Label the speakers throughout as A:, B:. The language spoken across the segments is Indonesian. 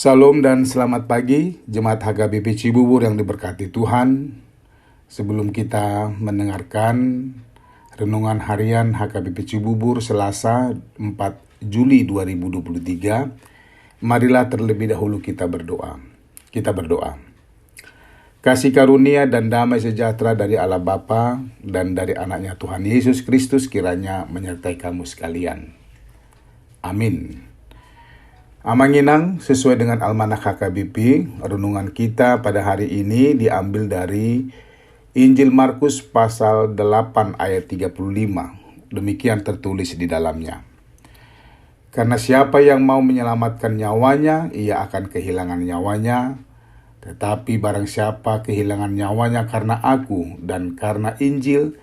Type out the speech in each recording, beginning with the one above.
A: Salam dan selamat pagi, Jemaat HKBP Cibubur yang diberkati Tuhan. Sebelum kita mendengarkan renungan harian HKBP Cibubur Selasa 4 Juli 2023, marilah terlebih dahulu kita berdoa. Kita berdoa. Kasih karunia dan damai sejahtera dari Allah Bapa dan dari anaknya Tuhan Yesus Kristus kiranya menyertai kamu sekalian. Amin. Amanginang sesuai dengan Almanak HKBP, renungan kita pada hari ini diambil dari Injil Markus pasal 8 ayat 35. Demikian tertulis di dalamnya. Karena siapa yang mau menyelamatkan nyawanya, ia akan kehilangan nyawanya. Tetapi barang siapa kehilangan nyawanya karena aku dan karena Injil,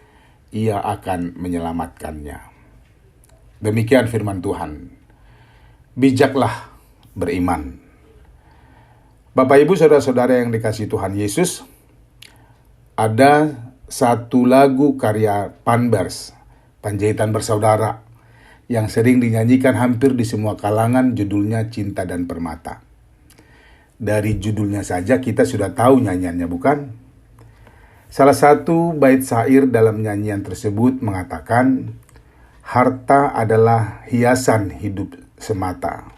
A: ia akan menyelamatkannya. Demikian firman Tuhan. Bijaklah beriman. Bapak, Ibu, Saudara-saudara yang dikasihi Tuhan Yesus, ada satu lagu karya Panbers, Panjaitan Bersaudara, yang sering dinyanyikan hampir di semua kalangan, judulnya Cinta dan Permata. Dari judulnya saja kita sudah tahu nyanyiannya, bukan? Salah satu bait syair dalam nyanyian tersebut mengatakan, harta adalah hiasan hidup semata.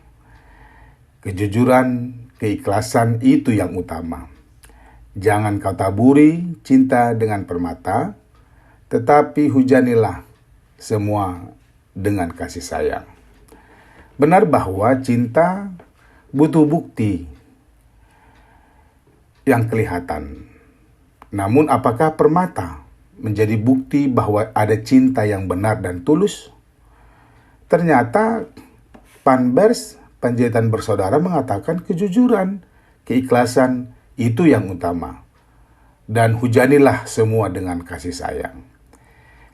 A: Kejujuran, keikhlasan itu yang utama. Jangan kau taburi cinta dengan permata, tetapi hujanilah semua dengan kasih sayang. Benar bahwa cinta butuh bukti yang kelihatan. Namun apakah permata menjadi bukti bahwa ada cinta yang benar dan tulus? Ternyata Panbers, Panjaitan Bersaudara, mengatakan kejujuran, keikhlasan itu yang utama. Dan hujanilah semua dengan kasih sayang.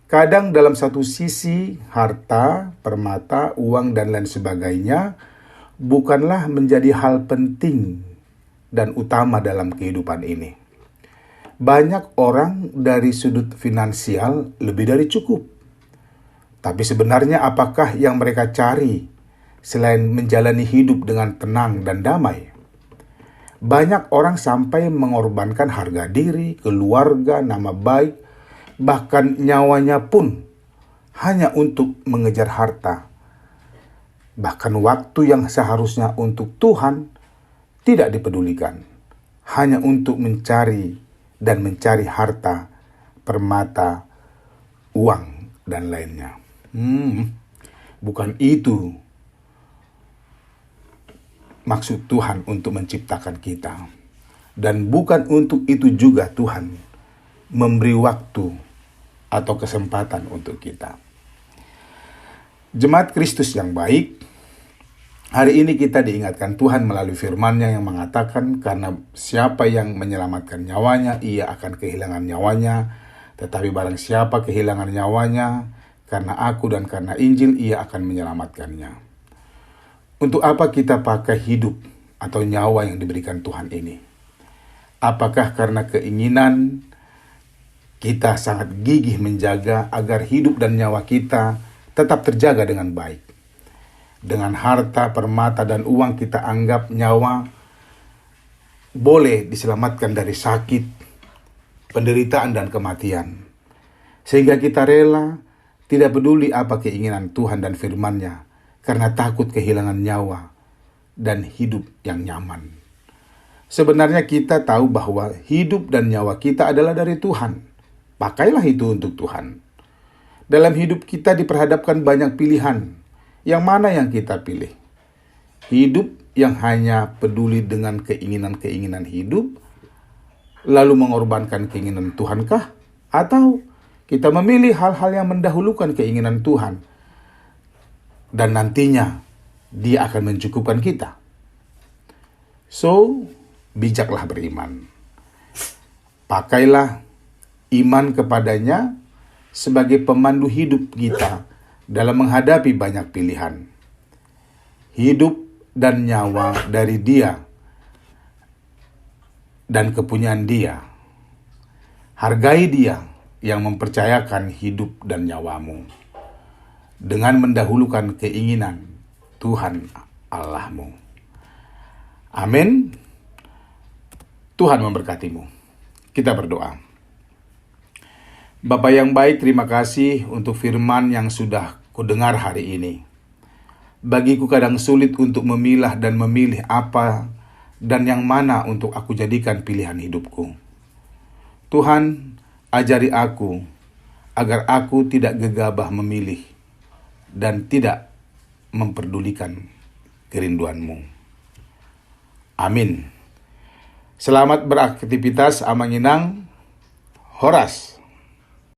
A: Kadang dalam satu sisi, harta, permata, uang, dan lain sebagainya bukanlah menjadi hal penting dan utama dalam kehidupan ini. Banyak orang dari sudut finansial lebih dari cukup. Tapi sebenarnya apakah yang mereka cari selain menjalani hidup dengan tenang dan damai? Banyak orang sampai mengorbankan harga diri, keluarga, nama baik, bahkan nyawanya pun hanya untuk mengejar harta. Bahkan waktu yang seharusnya untuk Tuhan tidak dipedulikan, hanya untuk mencari harta, permata, uang, dan lainnya. Bukan itu maksud Tuhan untuk menciptakan kita. Dan bukan untuk itu juga Tuhan memberi waktu atau kesempatan untuk kita. Jemaat Kristus yang baik, hari ini kita diingatkan Tuhan melalui firman-Nya yang mengatakan, karena siapa yang menyelamatkan nyawanya, ia akan kehilangan nyawanya. Tetapi barang siapa kehilangan nyawanya, karena aku dan karena Injil, ia akan menyelamatkannya. Untuk apa kita pakai hidup atau nyawa yang diberikan Tuhan ini? Apakah karena keinginan kita sangat gigih menjaga agar hidup dan nyawa kita tetap terjaga dengan baik? Dengan harta, permata, dan uang kita anggap nyawa boleh diselamatkan dari sakit, penderitaan, dan kematian. Sehingga kita rela tidak peduli apa keinginan Tuhan dan firman-Nya, karena takut kehilangan nyawa dan hidup yang nyaman. Sebenarnya kita tahu bahwa hidup dan nyawa kita adalah dari Tuhan. Pakailah itu untuk Tuhan. Dalam hidup kita diperhadapkan banyak pilihan. Yang mana yang kita pilih? Hidup yang hanya peduli dengan keinginan-keinginan hidup, lalu mengorbankan keinginan Tuhankah? Atau kita memilih hal-hal yang mendahulukan keinginan Tuhan, dan nantinya Dia akan mencukupkan kita. So, bijaklah beriman. Pakailah iman kepadanya sebagai pemandu hidup kita dalam menghadapi banyak pilihan. Hidup dan nyawa dari Dia dan kepunyaan Dia. Hargai Dia yang mempercayakan hidup dan nyawamu dengan mendahulukan keinginan Tuhan Allahmu. Amin. Tuhan memberkatimu. Kita berdoa. Bapa yang baik, terima kasih untuk firman yang sudah kudengar hari ini. Bagiku kadang sulit untuk memilah dan memilih apa dan yang mana untuk aku jadikan pilihan hidupku. Tuhan, ajari aku agar aku tidak gegabah memilih dan tidak memperdulikan kerinduan-Mu. Amin. Selamat beraktivitas, Amanginang, Horas.